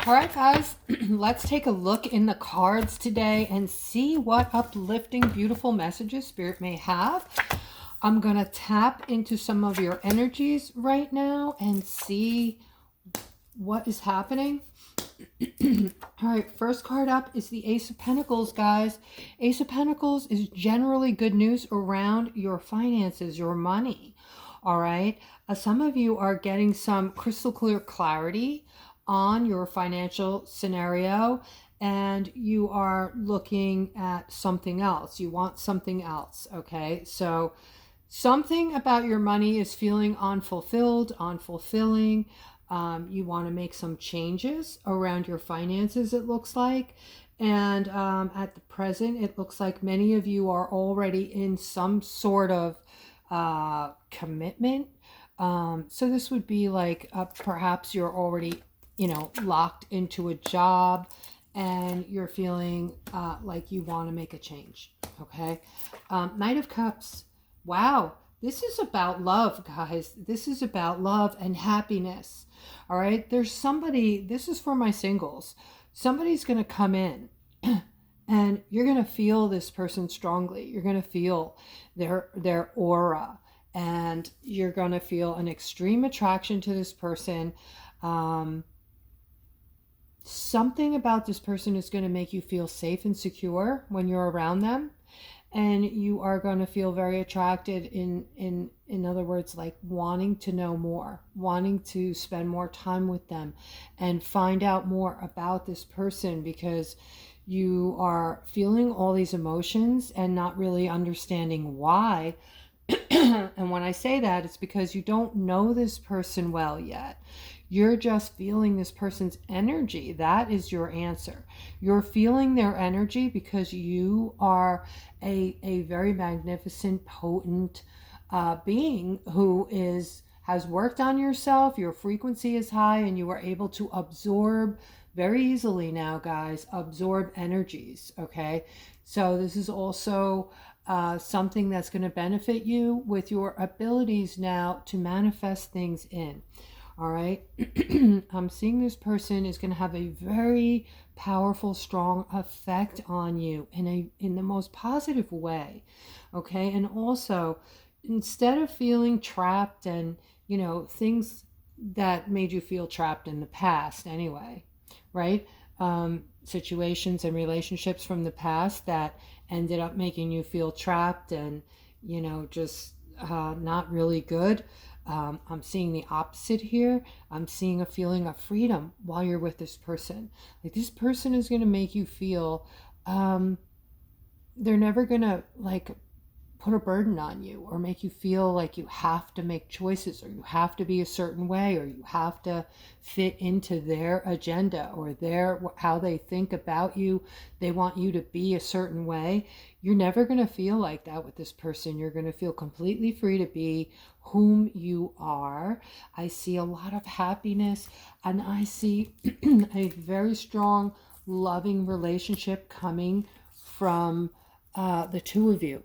All right, guys, let's take a look in the cards today and see what uplifting, beautiful messages Spirit may have. I'm going to tap into some of your energies right now and see what is happening. All right, first card up is the Ace of Pentacles, guys. Ace of Pentacles is generally good news around your finances, your money. All right, some of you are getting some crystal clear clarity on your financial scenario, and you are looking at something else. You want something else, okay? So something about your money is feeling unfulfilled, unfulfilling. You want to make some changes around your finances, it looks like. And at the present, it looks like many of you are already in some sort of commitment. So this would be like perhaps you're already, locked into a job and you're feeling like you want to make a change. Okay. Knight of Cups. Wow. This is about love, guys. This is about love and happiness. All right. There's somebody, this is for my singles. Somebody's going to come in and you're going to feel this person strongly. You're going to feel their aura, and you're going to feel an extreme attraction to this person. Something about this person is going to make you feel safe and secure when you're around them. And you are going to feel very attracted in other words, like wanting to know more, wanting to spend more time with them and find out more about this person, because you are feeling all these emotions and not really understanding why. And when I say that, it's because you don't know this person well yet. You're just feeling this person's energy. That is your answer. You're feeling their energy because you are a very magnificent, potent being who has worked on yourself. Your frequency is high and you are able to absorb very easily now, guys. Absorb energies, okay? So this is also something that's going to benefit you with your abilities now to manifest things in. All right. I'm seeing this person is going to have a very powerful, strong effect on you in the most positive way. Okay. And also, instead of feeling trapped and, things that made you feel trapped in the past anyway, right? Situations and relationships from the past that ended up making you feel trapped and, just not really good. I'm seeing the opposite here. I'm seeing a feeling of freedom while you're with this person. Like, this person is going to make you feel they're never going to put a burden on you or make you feel like you have to make choices or you have to be a certain way or you have to fit into their agenda or how they think about you. They want you to be a certain way. You're never going to feel like that with this person. You're going to feel completely free to be whom you are. I see a lot of happiness, and I see a very strong, loving relationship coming from the two of you.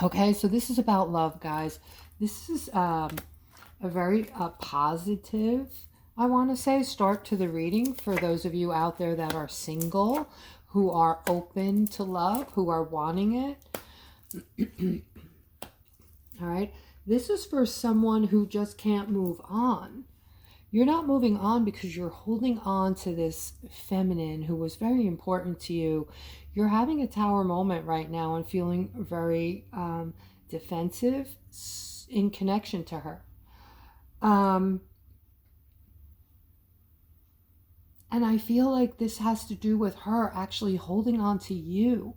Okay, so this is about love, guys. This is a very positive, I want to say, start to the reading for those of you out there that are single, who are open to love, who are wanting it. All right, this is for someone who just can't move on. You're not moving on because you're holding on to this feminine who was very important to you. You're having a tower moment right now and feeling very defensive in connection to her. And I feel like this has to do with her actually holding on to you.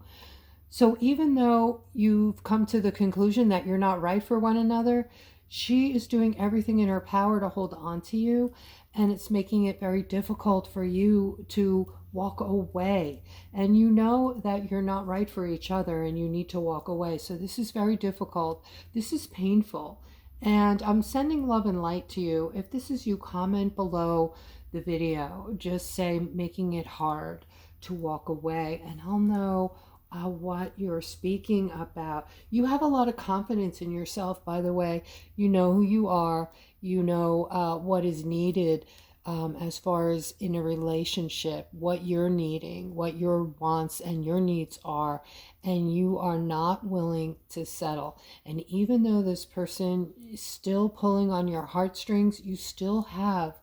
So even though you've come to the conclusion that you're not right for one another, she is doing everything in her power to hold on to you, and it's making it very difficult for you to walk away. And you know that you're not right for each other and you need to walk away. So this is very difficult. This is painful. And I'm sending love and light to you. If this is you, comment below the video. Just say making it hard to walk away, and I'll know what you're speaking about. You have a lot of confidence in yourself, by the way. You know who you are. You know what is needed as far as in a relationship, what you're needing, what your wants and your needs are, and you are not willing to settle. And even though this person is still pulling on your heartstrings, you still have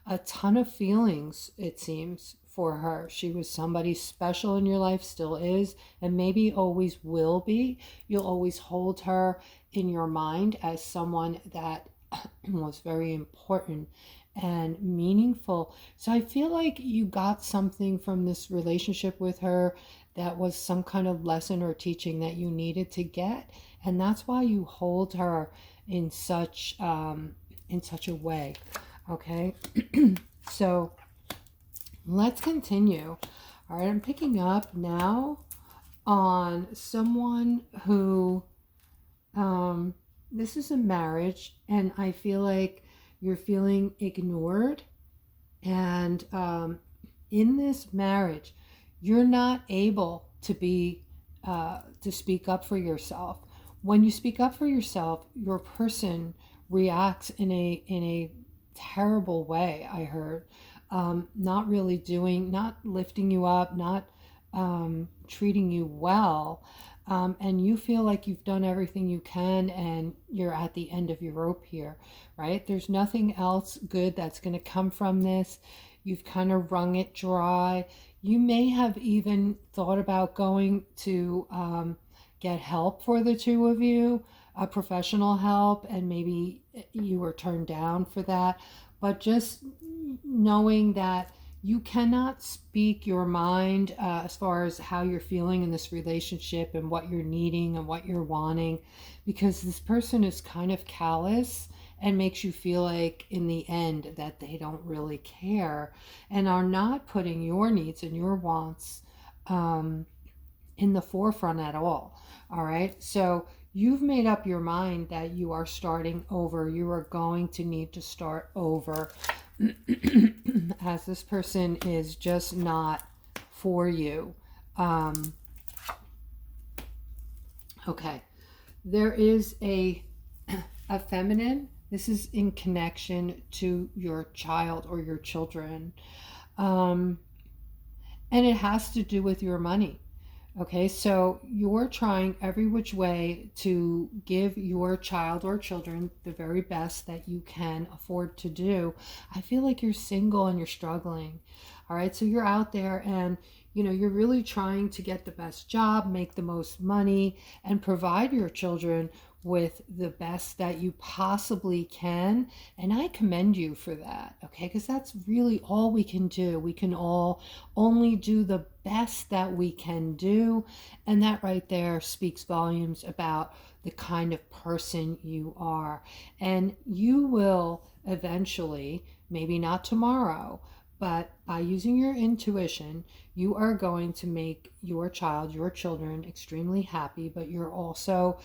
a ton of feelings, it seems, for her. She was somebody special in your life, still is, and maybe always will be. You'll always hold her in your mind as someone that was very important and meaningful. So I feel like you got something from this relationship with her that was some kind of lesson or teaching that you needed to get, and that's why you hold her in such a way. Okay. So let's continue. All right, I'm picking up now on someone who this is a marriage, and I feel like you're feeling ignored, and in this marriage you're not able to be to speak up for yourself. When you speak up for yourself, your person reacts in a terrible way. I heard not really doing, not lifting you up, not treating you well. And you feel like you've done everything you can and you're at the end of your rope here, right? There's nothing else good that's going to come from this. You've kind of wrung it dry. You may have even thought about going to get help for the two of you, professional help, and maybe you were turned down for that. But just knowing that you cannot speak your mind as far as how you're feeling in this relationship and what you're needing and what you're wanting, because this person is kind of callous and makes you feel like in the end that they don't really care and are not putting your needs and your wants in the forefront at all. All right. So you've made up your mind that you are starting over. You are going to need to start over as this person is just not for you. Okay. There is a feminine. This is in connection to your child or your children. And it has to do with your money. Okay, so you're trying every which way to give your child or children the very best that you can afford to do. I feel like you're single and you're struggling. All right, so you're out there and you're really trying to get the best job, make the most money, and provide your children with the best that you possibly can. And I commend you for that, okay? Because that's really all we can do. We can all only do the best that we can do. And that right there speaks volumes about the kind of person you are. And you will eventually, maybe not tomorrow, but by using your intuition, you are going to make your child, your children extremely happy, but you're also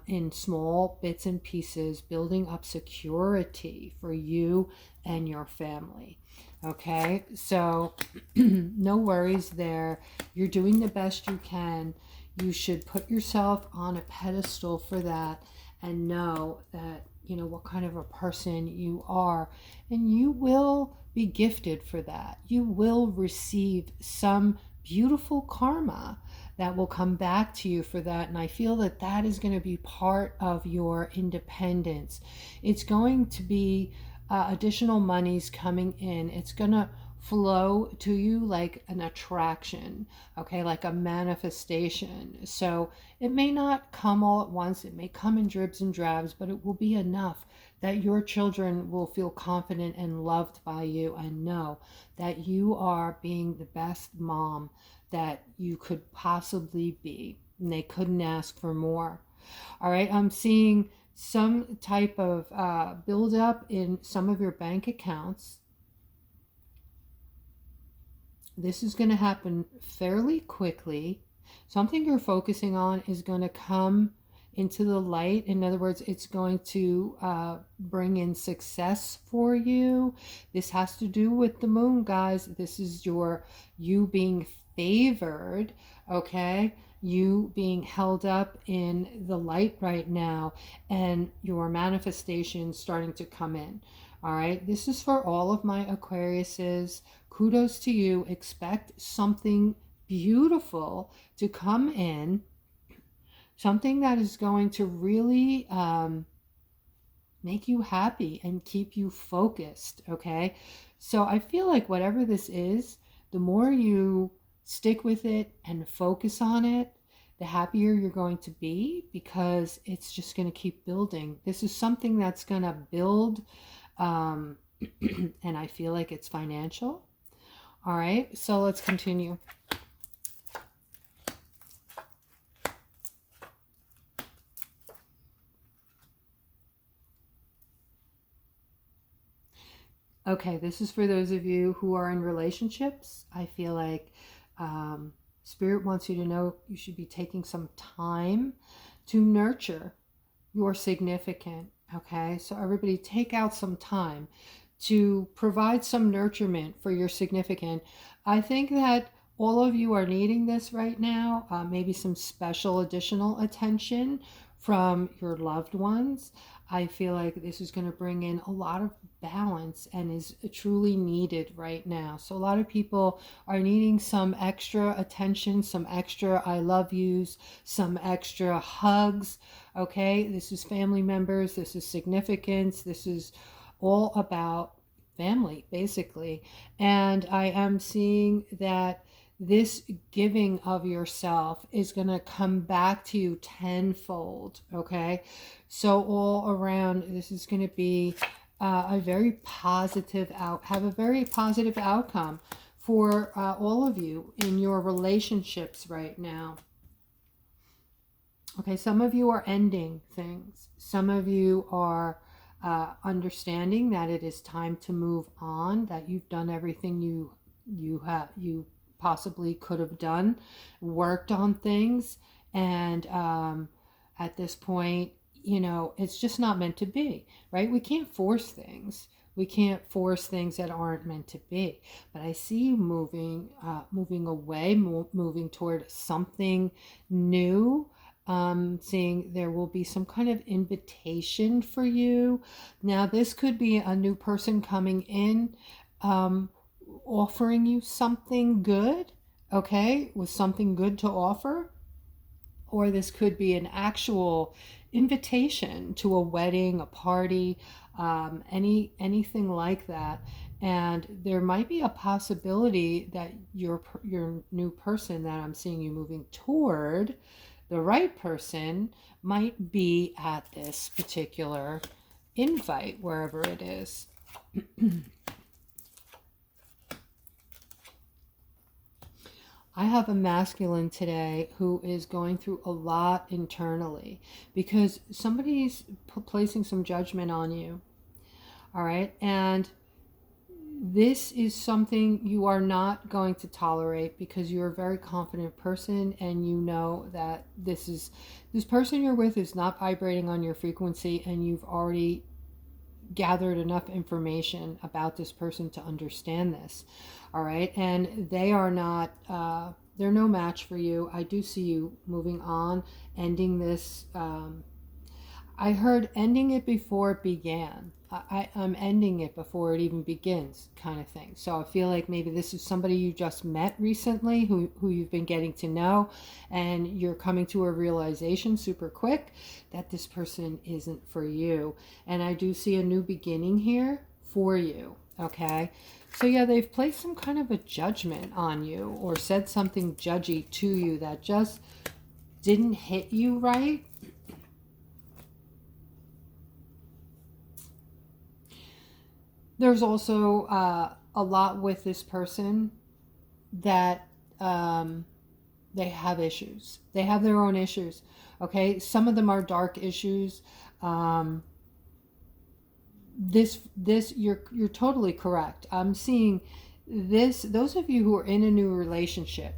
in small bits and pieces building up security for you and your family. Okay, so no worries there. You're doing the best you can. You should put yourself on a pedestal for that and know that, what kind of a person you are. And you will be gifted for that. You will receive some beautiful karma that will come back to you for that. And I feel that that is going to be part of your independence. It's going to be additional monies coming in. It's going to flow to you like an attraction, okay, like a manifestation. So it may not come all at once. It may come in dribs and drabs, but it will be enough that your children will feel confident and loved by you and know that you are being the best mom that you could possibly be. And they couldn't ask for more. All right, I'm seeing some type of buildup in some of your bank accounts. This is going to happen fairly quickly. Something you're focusing on is going to come into the light. In other words, it's going to bring in success for you. This has to do with the moon, guys. This is you being favored, okay? You being held up in the light right now, and your manifestation starting to come in. All right, this is for all of my Aquariuses. Kudos to you. Expect something beautiful to come in, something that is going to really make you happy and keep you focused, okay? So I feel like whatever this is, the more you stick with it and focus on it, the happier you're going to be, because it's just going to keep building. This is something that's going to build, and I feel like it's financial. All right, so let's continue. Okay, this is for those of you who are in relationships. I feel like Spirit wants you to know you should be taking some time to nurture your significant. Okay, so everybody take out some time to provide some nurturement for your significant. I think that all of you are needing this right now, maybe some special additional attention from your loved ones. I feel like this is going to bring in a lot of balance and is truly needed right now. So a lot of people are needing some extra attention, some extra I love yous, some extra hugs. Okay, this is family members, this is significance, this is all about family basically. And I am seeing that this giving of yourself is going to come back to you tenfold. Okay, so all around this is going to be a very positive have a very positive outcome for all of you in your relationships right now. Okay, some of you are ending things. Some of you are understanding that it is time to move on, that you've done everything you possibly could have done, worked on things, and at this point, you know, it's just not meant to be, right? We can't force things. We can't force things that aren't meant to be. But I see you moving away, moving toward something new. Seeing there will be some kind of invitation for you. Now, this could be a new person coming in, offering you something good, okay, with something good to offer. Or this could be an actual invitation to a wedding, a party, anything like that. And there might be a possibility that your new person that I'm seeing you moving toward, the right person, might be at this particular invite, wherever it is. I have a masculine today who is going through a lot internally because somebody's placing some judgment on you. All right. And this is something you are not going to tolerate because you're a very confident person and you know that this person you're with is not vibrating on your frequency, and you've already gathered enough information about this person to understand this. All right, and they are not they're no match for you. I do see you moving on, ending this. I heard ending it before it began. I'm ending it before it even begins, kind of thing. So I feel like maybe this is somebody you just met recently who you've been getting to know, and you're coming to a realization super quick that this person isn't for you. And I do see a new beginning here for you, okay? So yeah, they've placed some kind of a judgment on you or said something judgy to you that just didn't hit you right. There's also a lot with this person that they have issues. They have their own issues. Okay, some of them are dark issues. You're totally correct. I'm seeing this. Those of you who are in a new relationship,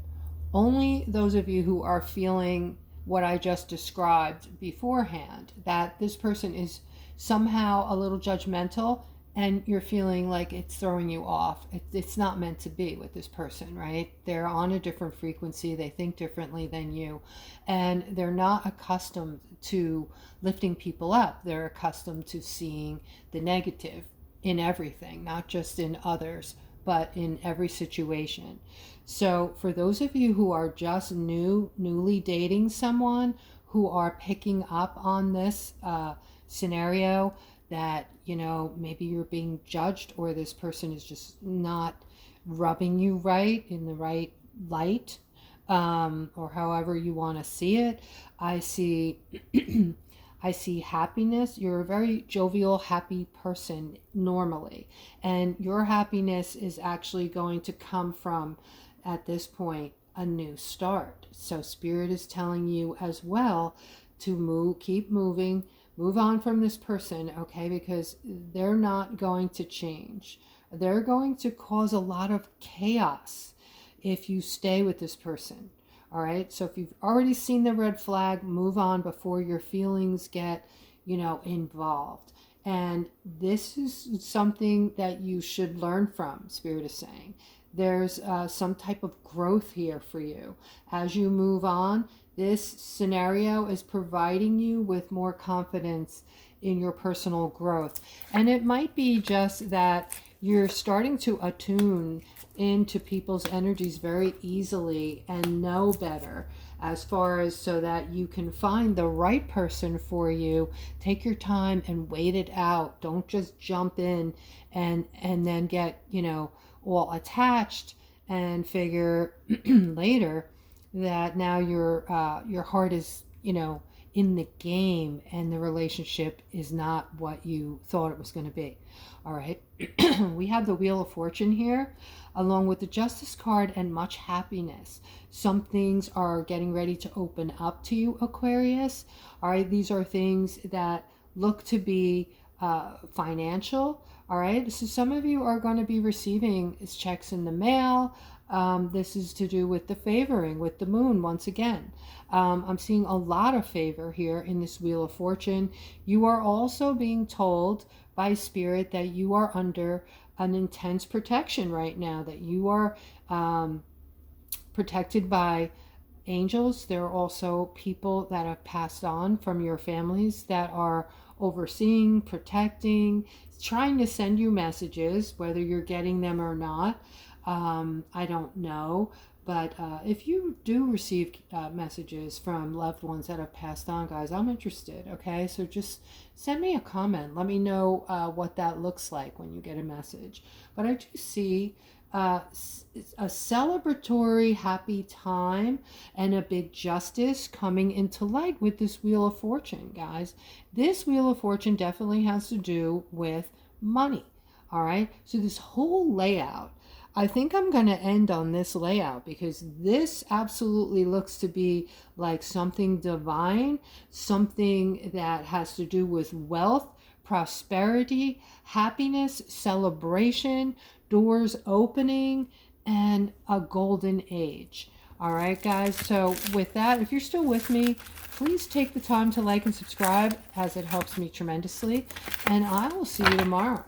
only those of you who are feeling what I just described beforehand, that this person is somehow a little judgmental and you're feeling like it's throwing you off. It's not meant to be with this person, right? They're on a different frequency. They think differently than you. And they're not accustomed to lifting people up. They're accustomed to seeing the negative in everything, not just in others, but in every situation. So for those of you who are just newly dating someone, who are picking up on this scenario, that, you know, maybe you're being judged, or this person is just not rubbing you right in the right light, or however you want to see it. I see I see happiness. You're a very jovial, happy person normally, and your happiness is actually going to come from, at this point, a new start. So Spirit is telling you as well to move, keep moving, move on from this person, okay? Because they're not going to change. They're going to cause a lot of chaos if you stay with this person. All right, so if you've already seen the red flag, move on before your feelings get, you know, involved. And this is something that you should learn from, Spirit is saying. There's some type of growth here for you. As you move on, this scenario is providing you with more confidence in your personal growth. And it might be just that you're starting to attune into people's energies very easily and know better, as far as so that you can find the right person for you. Take your time and wait it out. Don't just jump in and then get, you know, all attached and figure later that now your heart is, you know, in the game and the relationship is not what you thought it was going to be. All right. We have the Wheel of Fortune here, along with the Justice card, and much happiness. Some things are getting ready to open up to you, Aquarius. All right. These are things that look to be financial. All right. So some of you are going to be receiving checks in the mail. This is to do with the favoring with the moon once again. I'm seeing a lot of favor here in this Wheel of Fortune. You are also being told by Spirit that you are under an intense protection right now, that you are protected by angels. There are also people that have passed on from your families that are overseeing, protecting, trying to send you messages, whether you're getting them or not. I don't know, but if you do receive messages from loved ones that have passed on, guys, I'm interested, okay? So just send me a comment. Let me know what that looks like when you get a message. But I do see a celebratory, happy time and a big justice coming into light with this Wheel of Fortune, guys. This Wheel of Fortune definitely has to do with money, all right? So this whole layout, I think I'm going to end on this layout, because this absolutely looks to be like something divine, something that has to do with wealth, prosperity, happiness, celebration, doors opening, and a golden age. All right, guys. So with that, if you're still with me, please take the time to like and subscribe, as it helps me tremendously. And I will see you tomorrow.